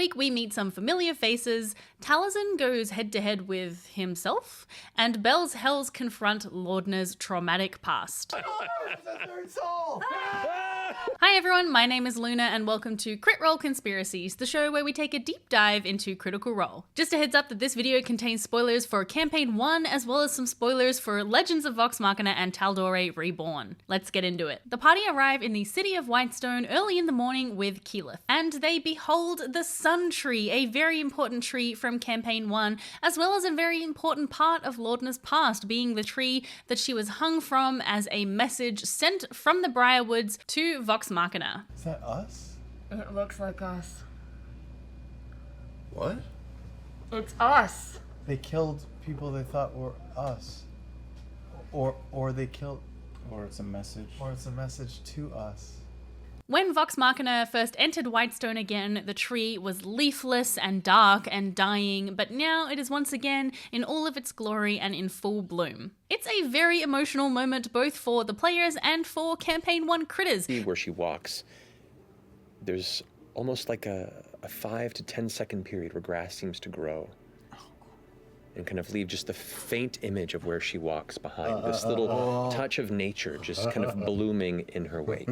week we meet some familiar faces, Taliesin goes head-to-head with himself, and Belle's Hells confront Laudna's traumatic past. Hi everyone, my name is Luna and welcome to Crit Role Conspiracies, the show where we take a deep dive into Critical Role. Just a heads up that this video contains spoilers for Campaign 1 as well as some spoilers for Legends of Vox Machina and Tal'Dorei Reborn. Let's get into it. The party arrive in the city of Whitestone early in the morning with Keyleth, and they behold the Sun Tree, a very important tree from Campaign 1, as well as a very important part of Laudna's past, being the tree that she was hung from as a message sent from the Briarwoods to Vox Machina. Is that us? It looks like us. What? It's us. They killed people they thought were us. Or they killed... Or it's a message. Or it's a message to us. When Vox Machina first entered Whitestone again, the tree was leafless and dark and dying, but now it is once again in all of its glory and in full bloom. It's a very emotional moment both for the players and for Campaign 1 critters. Where she walks, there's almost like a 5 to 10 second period where grass seems to grow and kind of leave just a faint image of where she walks behind. This little touch of nature just kind of blooming in her wake.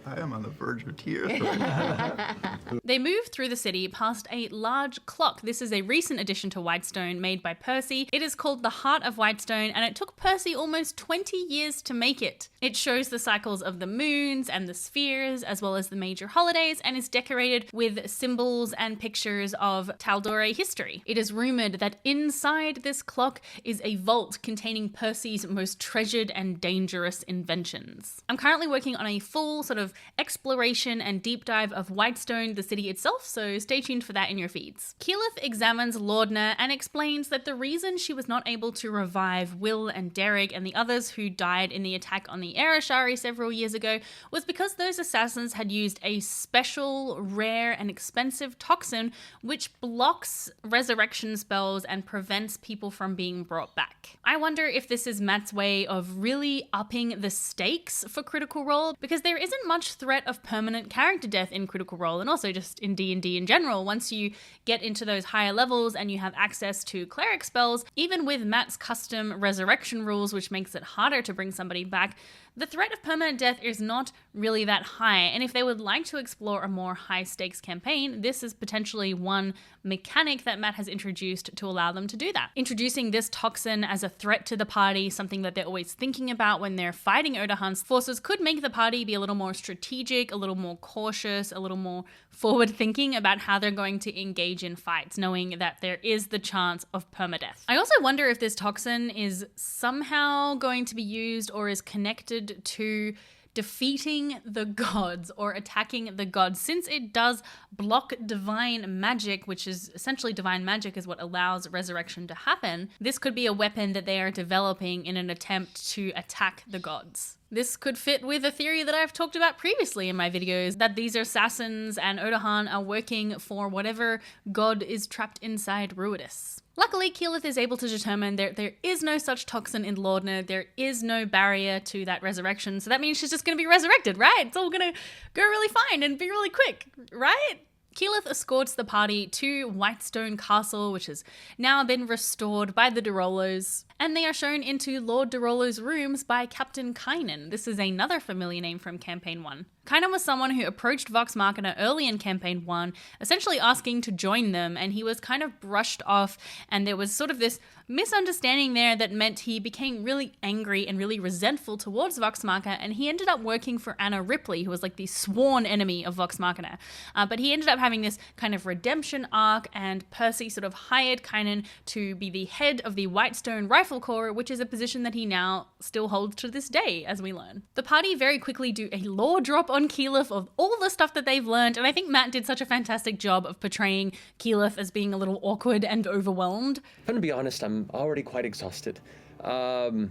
I am on the verge of tears right now. They move through the city past a large clock. This is a recent addition to Whitestone made by Percy. It is called the Heart of Whitestone, and it took Percy almost 20 years to make it. It shows the cycles of the moons and the spheres, as well as the major holidays, and is decorated with symbols and pictures of Tal'Dorei history. It is rumored that inside this clock is a vault containing Percy's most treasured and dangerous inventions. I'm currently working on a full sort of exploration and deep dive of Whitestone, the city itself, so stay tuned for that in your feeds. Keyleth examines Laudna and explains that the reason she was not able to revive Will and Derek and the others who died in the attack on the Ereshari several years ago was because those assassins had used a special, rare, and expensive toxin which blocks resurrection spells and prevents people from being brought back. I wonder if this is Matt's way of really upping the stakes for Critical Role, because there isn't much threat of permanent character death in Critical Role, and also just in D&D in general. Once you get into those higher levels and you have access to cleric spells, even with Matt's custom resurrection rules, which makes it harder to bring somebody back, the threat of permanent death is not really that high, and if they would like to explore a more high-stakes campaign, this is potentially one mechanic that Matt has introduced to allow them to do that. Introducing this toxin as a threat to the party, something that they're always thinking about when they're fighting Odahunt's forces, could make the party be a little more strategic, a little more cautious, a little more forward-thinking about how they're going to engage in fights, knowing that there is the chance of permadeath. I also wonder if this toxin is somehow going to be used or is connected to defeating the gods or attacking the gods, since it does block divine magic, which is essentially divine magic is what allows resurrection to happen. This could be a weapon that they are developing in an attempt to attack the gods. This could fit with a theory that I've talked about previously in my videos, that these assassins and Odahunt are working for whatever god is trapped inside Ruidus. Luckily, Keyleth is able to determine there is no such toxin in Laudna, there is no barrier to that resurrection, so that means she's just going to be resurrected, right? It's all going to go really fine and be really quick, right? Keyleth escorts the party to Whitestone Castle, which has now been restored by the de Rolos, and they are shown into Lord de Rolo's rooms by Captain Kynan. This is another familiar name from Campaign 1. Kynan was someone who approached Vox Machina early in Campaign 1, essentially asking to join them, and he was kind of brushed off, and there was sort of this misunderstanding there that meant he became really angry and really resentful towards Vox Machina, and he ended up working for Anna Ripley, who was like the sworn enemy of Vox Machina. But he ended up having this kind of redemption arc, and Percy sort of hired Kynan to be the head of the Whitestone Rifle Corps, which is a position that he now still holds to this day, as we learn. The party very quickly do a lore drop on Keyleth of all the stuff that they've learned, and I think Matt did such a fantastic job of portraying Keyleth as being a little awkward and overwhelmed. I'm gonna be honest, I'm already quite exhausted. Sorry,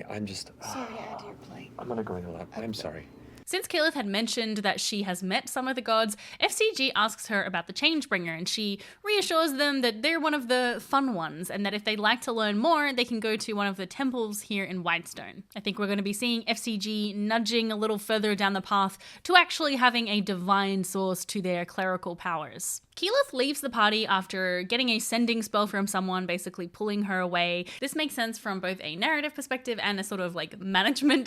I'm just... Sorry, I had your plate. I'm gonna go in a lap. I'm sorry. Since Keyleth had mentioned that she has met some of the gods, FCG asks her about the Changebringer, and she reassures them that they're one of the fun ones, and that if they'd like to learn more, they can go to one of the temples here in Whitestone. I think we're going to be seeing FCG nudging a little further down the path to actually having a divine source to their clerical powers. Keyleth leaves the party after getting a sending spell from someone, basically pulling her away. This makes sense from both a narrative perspective and a sort of like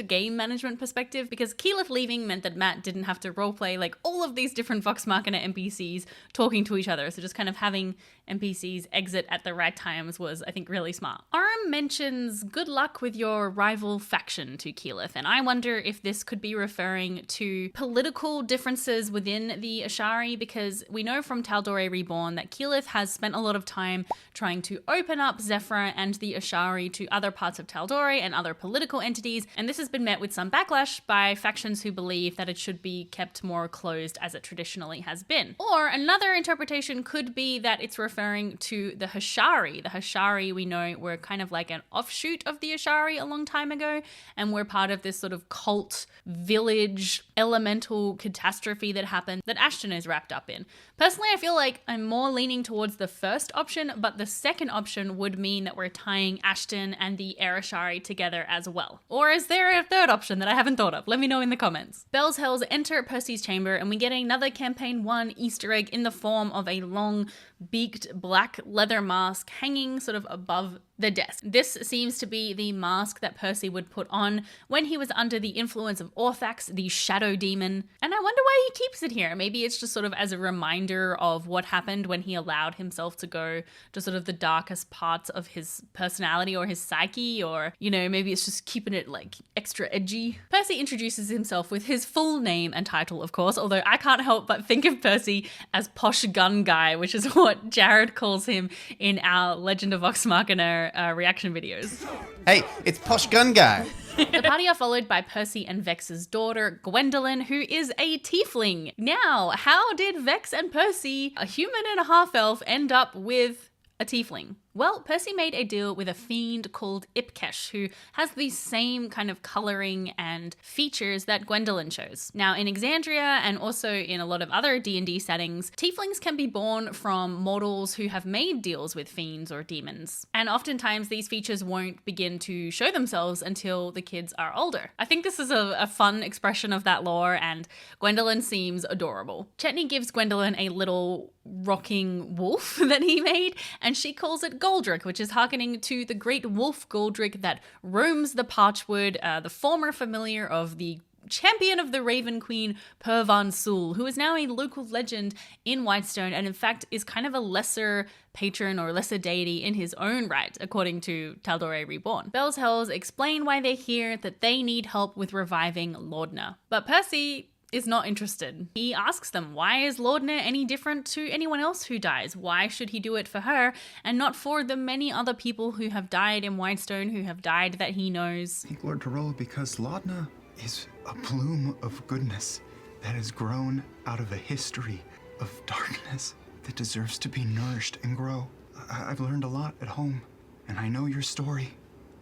game management perspective, because Keyleth leaving meant that Matt didn't have to roleplay like all of these different Vox Machina NPCs talking to each other. So just kind of having NPCs exit at the right times was, I think, really smart. Aram mentions good luck with your rival faction to Keyleth, and I wonder if this could be referring to political differences within the Ashari, because we know from Tal'Dorei Reborn that Keyleth has spent a lot of time trying to open up Zephyr and the Ashari to other parts of Tal'Dorei and other political entities, and this has been met with some backlash by factions who believe that it should be kept more closed as it traditionally has been. Or another interpretation could be that it's referring to the Hashari. The Hashari, we know, were kind of like an offshoot of the Ashari a long time ago, and we're part of this sort of cult, village, elemental catastrophe that happened that Ashton is wrapped up in. Personally, I feel like I'm more leaning towards the first option, but the second option would mean that we're tying Ashton and the Air Ashari together as well. Or is there a third option that I haven't thought of? Let me know in the comments. Bell's Hells enter Percy's chamber, and we get another Campaign 1 Easter egg in the form of a long, beaked black leather mask hanging sort of above the desk. This seems to be the mask that Percy would put on when he was under the influence of Orthax, the shadow demon. And I wonder why he keeps it here. Maybe it's just sort of as a reminder of what happened when he allowed himself to go to sort of the darkest parts of his personality or his psyche, or, you know, maybe it's just keeping it like extra edgy. Percy introduces himself with his full name and title, of course, although I can't help but think of Percy as Posh Gun Guy, which is what Jared calls him in our Legend of Vox Machina reaction videos. Hey, it's Posh Gun Guy. The party are followed by Percy and Vex's daughter, Gwendolyn, who is a tiefling. Now, how did Vex and Percy, a human and a half-elf, end up with a tiefling? Well, Percy made a deal with a fiend called Ipkesh, who has the same kind of coloring and features that Gwendolyn shows. Now, in Exandria and also in a lot of other D&D settings, tieflings can be born from mortals who have made deals with fiends or demons. And oftentimes these features won't begin to show themselves until the kids are older. I think this is a fun expression of that lore, and Gwendolyn seems adorable. Chetney gives Gwendolyn a little rocking wolf that he made, and she calls it Goldrick, which is hearkening to the great wolf Goldrick that roams the Parchwood, the former familiar of the champion of the Raven Queen, Pervan Sul, who is now a local legend in Whitestone, and in fact is kind of a lesser patron or lesser deity in his own right, according to Tal'Dorei Reborn. Bell's Hells explain why they're here, that they need help with reviving Laudna. But Percy is not interested. He asks them, why is Laudna any different to anyone else who dies? Why should he do it for her and not for the many other people who have died in Whitestone, who have died that he knows? I think, Lord Rolo, because Laudna is a bloom of goodness that has grown out of a history of darkness that deserves to be nourished and grow. I've learned a lot at home, and I know your story,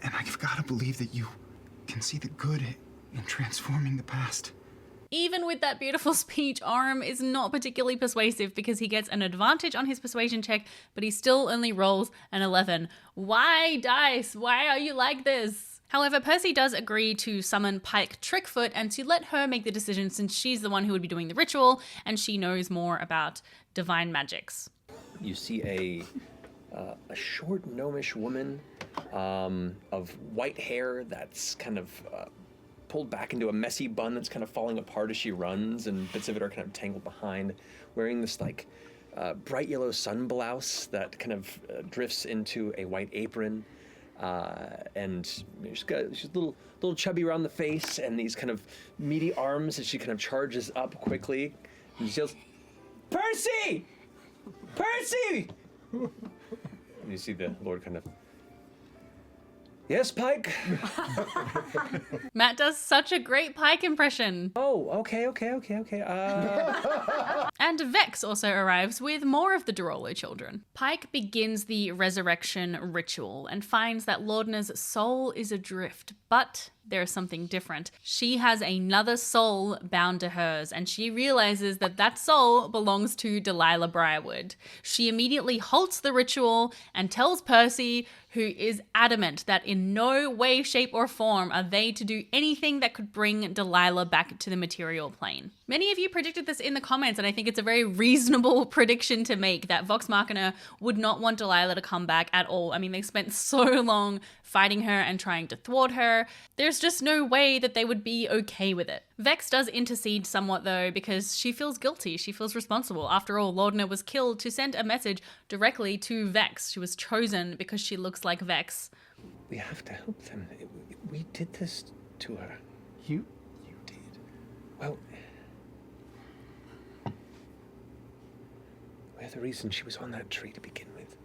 and I've got to believe that you can see the good in transforming the past. Even with that beautiful speech, Aram is not particularly persuasive because he gets an advantage on his persuasion check, but he still only rolls an 11. Why, dice? Why are you like this? However, Percy does agree to summon Pike Trickfoot and to let her make the decision, since she's the one who would be doing the ritual and she knows more about divine magics. You see a short gnomish woman of white hair that's kind of pulled back into a messy bun that's kind of falling apart as she runs, and bits of it are kind of tangled behind, wearing this like bright yellow sun blouse that kind of drifts into a white apron, and she's a little chubby around the face and these kind of meaty arms as she kind of charges up quickly, and she yells, "Percy! Percy!" And you see the Lord kind of, "Yes, Pike?" Matt does such a great Pike impression. Oh, okay. At and Vex also arrives with more of the Rolo children. Pike begins the resurrection ritual and finds that Laudna's soul is adrift, but there is something different. She has another soul bound to hers, and she realizes that that soul belongs to Delilah Briarwood. She immediately halts the ritual and tells Percy, who is adamant that in no way, shape, or form are they to do anything that could bring Delilah back to the material plane. Many of you predicted this in the comments, and I think it's a very reasonable prediction to make that Vox Machina would not want Delilah to come back at all. I mean, they spent so long fighting her and trying to thwart her. There's just no way that they would be okay with it. Vex does intercede somewhat though, because she feels guilty, she feels responsible. After all, Laudna was killed to send a message directly to Vex. She was chosen because she looks like Vex. We have to help them. We did this to her. You did. Well, we're the reason she was on that tree to begin with.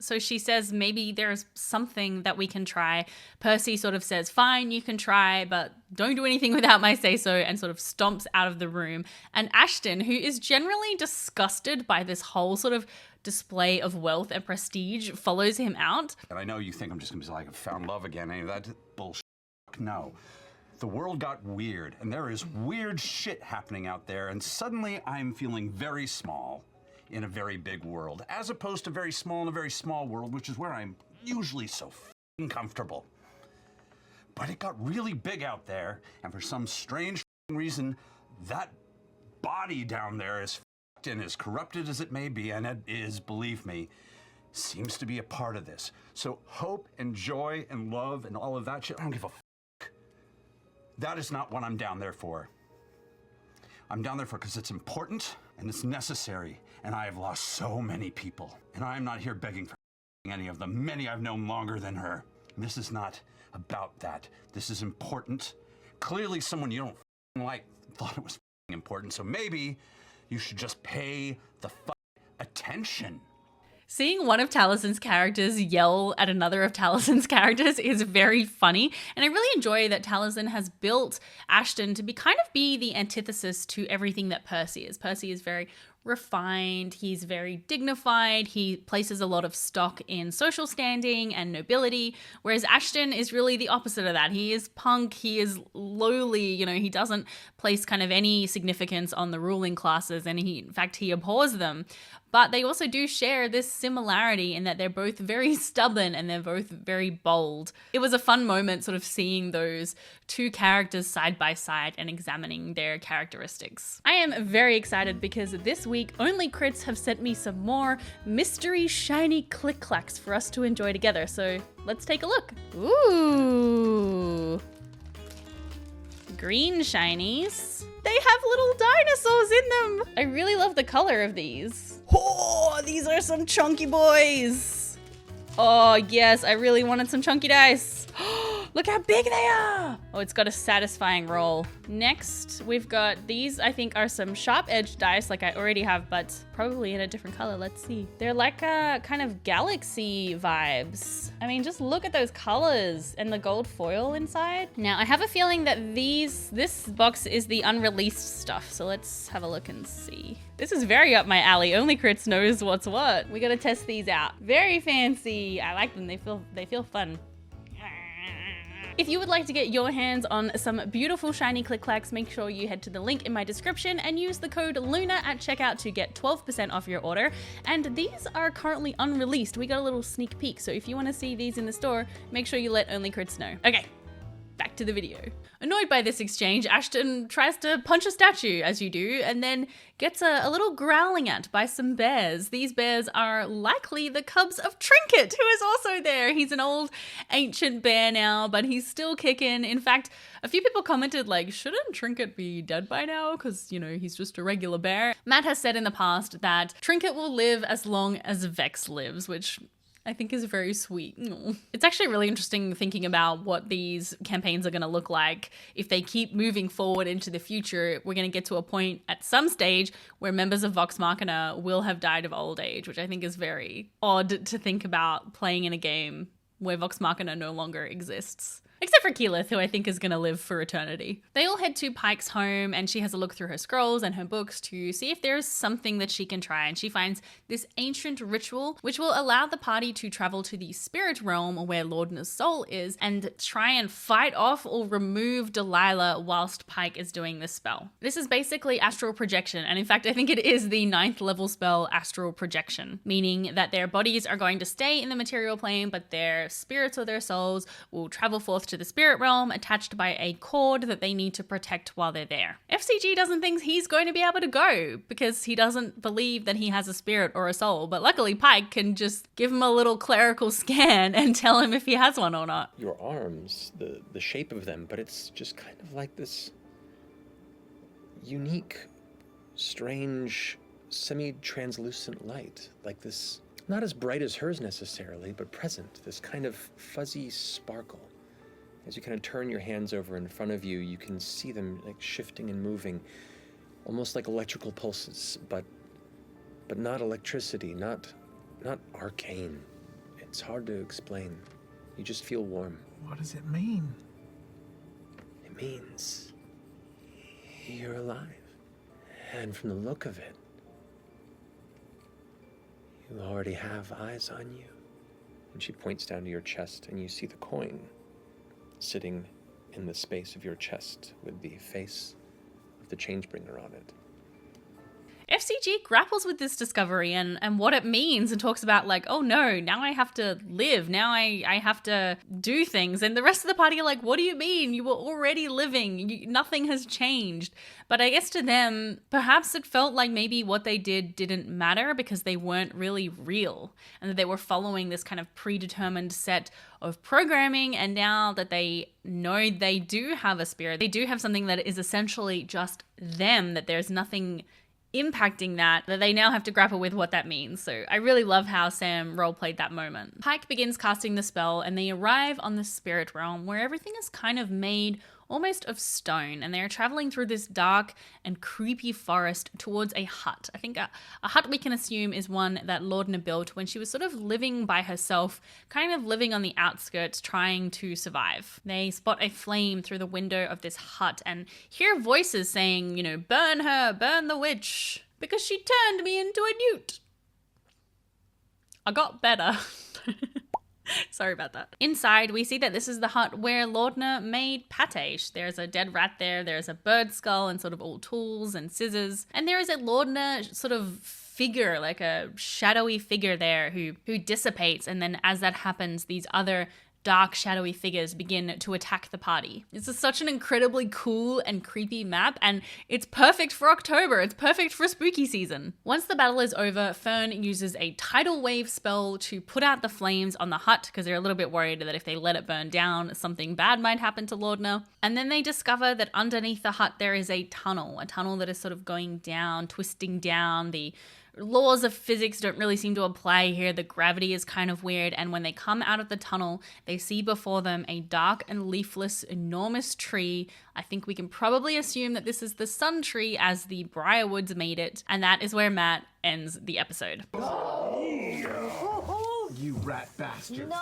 So she says maybe there's something that we can try. Percy sort of says, fine, you can try, but don't do anything without my say-so, and sort of stomps out of the room. And Ashton, who is generally disgusted by this whole sort of display of wealth and prestige, follows him out. And I know you think I'm just gonna be like, I found love again, any of that bullshit. No. The world got weird, and there is weird shit happening out there, and suddenly I'm feeling very small in a very big world, as opposed to very small in a very small world, which is where I'm usually so f***ing comfortable. But it got really big out there, and for some strange reason, that body down there is f***ed and as corrupted as it may be, and it is, believe me, seems to be a part of this. So hope and joy and love and all of that shit, I don't give a f***. That is not what I'm down there for. I'm down there for because it's important and it's necessary, and I have lost so many people, and I am not here begging for any of them. Many I've known longer than her. This is not about that. This is important. Clearly someone you don't like thought it was important, so maybe you should just pay the attention. Seeing one of Taliesin's characters yell at another of Taliesin's characters is very funny, and I really enjoy that Taliesin has built Ashton to be the antithesis to everything that Percy is. Percy is very refined, he's very dignified, he places a lot of stock in social standing and nobility, whereas Ashton is really the opposite of that. He is punk, he is lowly, he doesn't place kind of any significance on the ruling classes, and in fact he abhors them. But they also do share this similarity in that they're both very stubborn and they're both very bold. It was a fun moment sort of seeing those two characters side by side and examining their characteristics. I am very excited because this week Only Crits have sent me some more mystery shiny click-clacks for us to enjoy together. So let's take a look. Ooh. Green shinies. They have little dinosaurs in them. I really love the color of these. Oh, these are some chunky boys. Oh yes, I really wanted some chunky dice. Look how big they are. Oh, it's got a satisfying roll. Next, we've got these, I think are some sharp edged dice like I already have, but probably in a different color. Let's see. They're like a kind of galaxy vibes. I mean, just look at those colors and the gold foil inside. Now, I have a feeling that this box is the unreleased stuff. So let's have a look and see. This is very up my alley. Only Crits knows what's what. We gotta test these out. Very fancy. I like them. They feel fun. If you would like to get your hands on some beautiful shiny click-clacks, make sure you head to the link in my description and use the code LUNA at checkout to get 12% off your order. And these are currently unreleased. We got a little sneak peek, so if you want to see these in the store, make sure you let Only Crits know. Okay, back to the video. Annoyed by this exchange, Ashton tries to punch a statue, as you do, and then gets a little growling at by some bears. These bears are likely the cubs of Trinket, who is also there. He's an old ancient bear now, but he's still kicking. In fact, a few people commented like, shouldn't Trinket be dead by now? Because, he's just a regular bear. Matt has said in the past that Trinket will live as long as Vex lives, which I think is very sweet. It's actually really interesting thinking about what these campaigns are going to look like. If they keep moving forward into the future, we're going to get to a point at some stage where members of Vox Machina will have died of old age, which I think is very odd to think about playing in a game where Vox Machina no longer exists. Except for Keyleth, who I think is going to live for eternity. They all head to Pike's home and she has a look through her scrolls and her books to see if there's something that she can try. And she finds this ancient ritual which will allow the party to travel to the spirit realm where Laudna's soul is and try and fight off or remove Delilah whilst Pike is doing this spell. This is basically astral projection. And in fact, I think it is the 9th level spell, astral projection, meaning that their bodies are going to stay in the material plane, but their spirits or their souls will travel forth to the spirit realm attached by a cord that they need to protect while they're there. FCG doesn't think he's going to be able to go because he doesn't believe that he has a spirit or a soul, but luckily Pike can just give him a little clerical scan and tell him if he has one or not. Your arms, the shape of them, but it's just kind of like this unique, strange, semi-translucent light, like this, not as bright as hers necessarily, but present, this kind of fuzzy sparkle. As you kind of turn your hands over in front of you, you can see them like shifting and moving, almost like electrical pulses, but not electricity, not arcane. It's hard to explain. You just feel warm. What does it mean? It means you're alive. And from the look of it, you already have eyes on you. And she points down to your chest and you see the coin sitting in the space of your chest with the face of the Changebringer on it. FCG grapples with this discovery and what it means and talks about like, oh no, now I have to live. Now I have to do things. And the rest of the party are like, what do you mean? You were already living. Nothing has changed. But I guess to them, perhaps it felt like maybe what they did didn't matter because they weren't really real and that they were following this kind of predetermined set of programming. And now that they know they do have a spirit, they do have something that is essentially just them, that there's nothing impacting that they now have to grapple with what that means. So I really love how Sam role-played that moment. Pike begins casting the spell and they arrive on the spirit realm where everything is kind of made almost of stone, and they're traveling through this dark and creepy forest towards a hut. I think a hut we can assume is one that Laudna built when she was sort of living by herself, kind of living on the outskirts, trying to survive. They spot a flame through the window of this hut and hear voices saying, you know, burn her, burn the witch, because she turned me into a newt. I got better. Sorry about that. Inside, we see that this is the hut where Laudna made pate. There's a dead rat there, there's a bird skull and sort of all tools and scissors. And there is a Laudna sort of figure, like a shadowy figure there who dissipates. And then as that happens, these other dark, shadowy figures begin to attack the party. This is such an incredibly cool and creepy map, and it's perfect for October. It's perfect for spooky season. Once the battle is over, Fern uses a tidal wave spell to put out the flames on the hut because they're a little bit worried that if they let it burn down, something bad might happen to Laudna. And then they discover that underneath the hut there is a tunnel that is sort of going down, twisting down. The laws of physics don't really seem to apply here. The gravity is kind of weird. And when they come out of the tunnel, they see before them a dark and leafless, enormous tree. I think we can probably assume that this is the sun tree as the Briarwoods made it. And that is where Matt ends the episode. You rat bastard.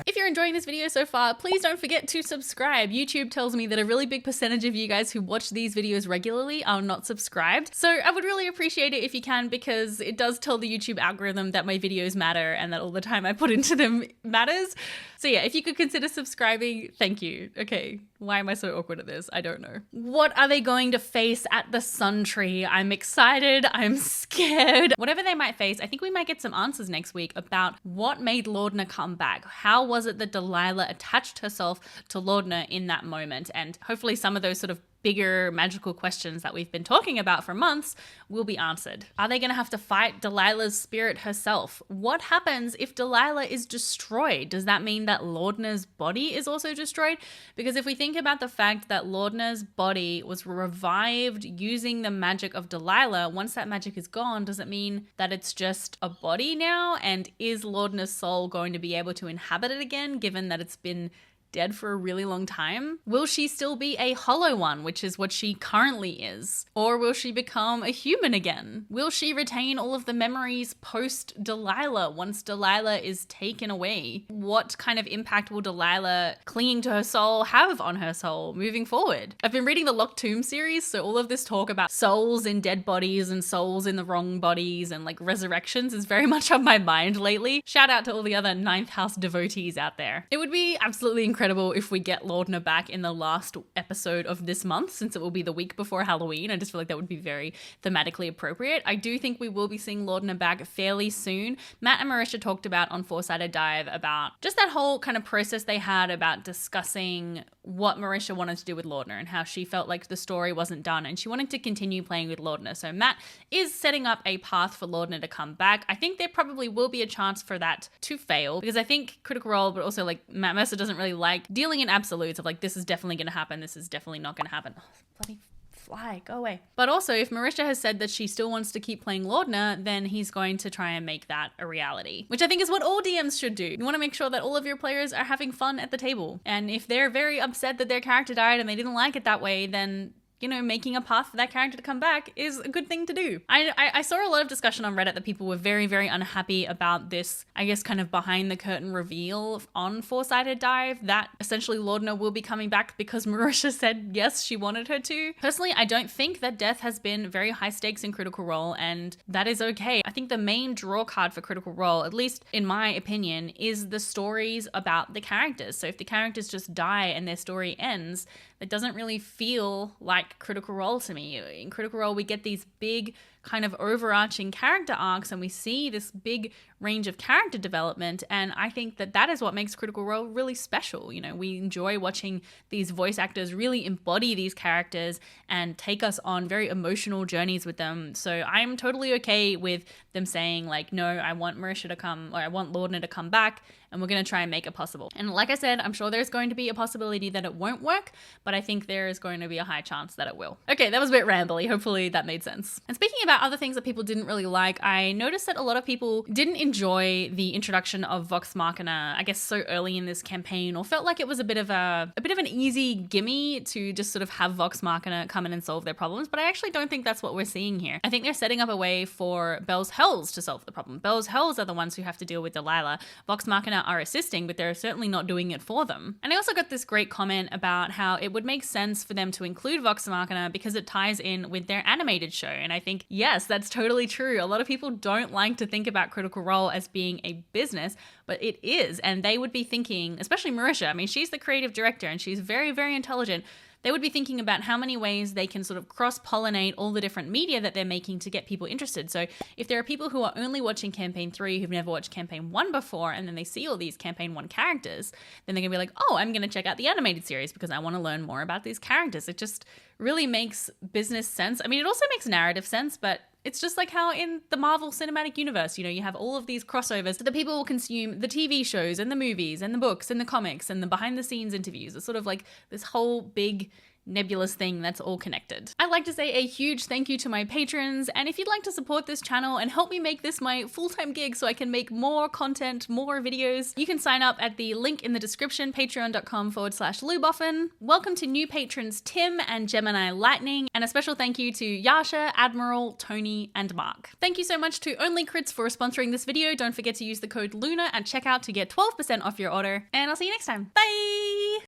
If you're enjoying this video so far, please don't forget to subscribe. YouTube tells me that a really big percentage of you guys who watch these videos regularly are not subscribed. So I would really appreciate it if you can, because it does tell the YouTube algorithm that my videos matter and that all the time I put into them matters. So yeah, if you could consider subscribing, thank you. Okay, why am I so awkward at this? I don't know. What are they going to face at the Sun Tree? I'm excited. I'm scared. Whatever they might face, I think we might get some answers next week about what made Laudna come back. How was it that Delilah attached herself to Laudna in that moment? And hopefully some of those sort of bigger magical questions that we've been talking about for months will be answered. Are they going to have to fight Delilah's spirit herself? What happens if Delilah is destroyed? Does that mean that Laudna's body is also destroyed? Because if we think about the fact that Laudna's body was revived using the magic of Delilah, once that magic is gone, does it mean that it's just a body now? And is Laudna's soul going to be able to inhabit it again, given that it's been dead for a really long time? Will she still be a hollow one, which is what she currently is? Or will she become a human again? Will she retain all of the memories post Delilah once Delilah is taken away? What kind of impact will Delilah clinging to her soul have on her soul moving forward? I've been reading the Locked Tomb series, so all of this talk about souls in dead bodies and souls in the wrong bodies and like resurrections is very much on my mind lately. Shout out to all the other Ninth House devotees out there. It would be absolutely incredible if we get Laudna back in the last episode of this month, since it will be the week before Halloween. I just feel like that would be very thematically appropriate. I do think we will be seeing Laudna back fairly soon. Matt and Marisha talked about on Four-Sided Dive about just that whole kind of process they had about discussing what Marisha wanted to do with Laudna and how she felt like the story wasn't done and she wanted to continue playing with Laudna. So Matt is setting up a path for Laudna to come back. I think there probably will be a chance for that to fail because I think Critical Role, but also like Matt Mercer doesn't really like dealing in absolutes of like, this is definitely going to happen, this is definitely not going to happen. Oh, bloody fly, go away. But also, if Marisha has said that she still wants to keep playing Laudna, then he's going to try and make that a reality, which I think is what all DMs should do. You want to make sure that all of your players are having fun at the table. And if they're very upset that their character died and they didn't like it that way, then you know, making a path for that character to come back is a good thing to do. I saw a lot of discussion on Reddit that people were very, very unhappy about this, I guess, kind of behind the curtain reveal on Four-Sided Dive that essentially Laudna will be coming back because Marisha said yes, she wanted her to. Personally, I don't think that death has been very high stakes in Critical Role, and that is okay. I think the main draw card for Critical Role, at least in my opinion, is the stories about the characters. So if the characters just die and their story ends, it doesn't really feel like Critical Role to me. In Critical Role, we get these big kind of overarching character arcs and we see this big range of character development, and I think that that is what makes Critical Role really special. You know, we enjoy watching these voice actors really embody these characters and take us on very emotional journeys with them. So I'm totally okay with them saying like, no, I want Marisha to come, or I want Laudna to come back, and we're going to try and make it possible. And like I said, I'm sure there's going to be a possibility that it won't work, but I think there is going to be a high chance that it will. Okay, that was a bit rambly. Hopefully that made sense. And speaking about other things that people didn't really like, I noticed that a lot of people didn't enjoy the introduction of Vox Machina, I guess, so early in this campaign, or felt like it was a bit of an easy gimme to just sort of have Vox Machina come in and solve their problems. But I actually don't think that's what we're seeing here. I think they're setting up a way for Bell's Hells to solve the problem. Bell's Hells are the ones who have to deal with Delilah. Vox Machina are assisting, but they're certainly not doing it for them. And I also got this great comment about how it would make sense for them to include Vox Machina because it ties in with their animated show. And I think, yes, that's totally true. A lot of people don't like to think about Critical Role as being a business, but it is. And they would be thinking, especially Marisha, I mean, she's the creative director and she's very, very intelligent. They would be thinking about how many ways they can sort of cross-pollinate all the different media that they're making to get people interested. So if there are people who are only watching Campaign 3 who've never watched Campaign 1 before, and then they see all these Campaign 1 characters, then they're going to be like, oh, I'm going to check out the animated series because I want to learn more about these characters. It just really makes business sense. I mean, it also makes narrative sense, but it's just like how in the Marvel Cinematic Universe, you know, you have all of these crossovers so that people will consume the TV shows and the movies and the books and the comics and the behind the scenes interviews. It's sort of like this whole big nebulous thing that's all connected. I'd like to say a huge thank you to my patrons, and if you'd like to support this channel and help me make this my full-time gig so I can make more content, more videos, you can sign up at the link in the description, patreon.com/Luboffin. Welcome to new patrons Tim and Gemini Lightning, and a special thank you to Yasha, Admiral, Tony, and Mark. Thank you so much to Only Crits for sponsoring this video. Don't forget to use the code LUNA at checkout to get 12% off your order, and I'll see you next time. Bye!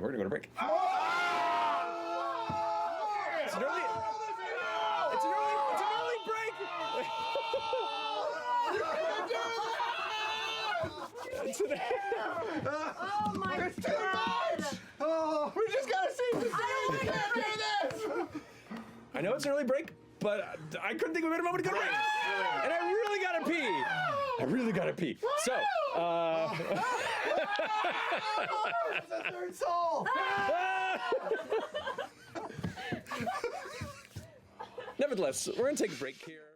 We're gonna go to break. It's an early break. Oh my god! Oh, we just gotta see this. I don't want to do this! I know it's an early break, but I couldn't think of a better moment to go to break. And I really gotta pee. So, It's the third soul. nevertheless, we're gonna take a break here.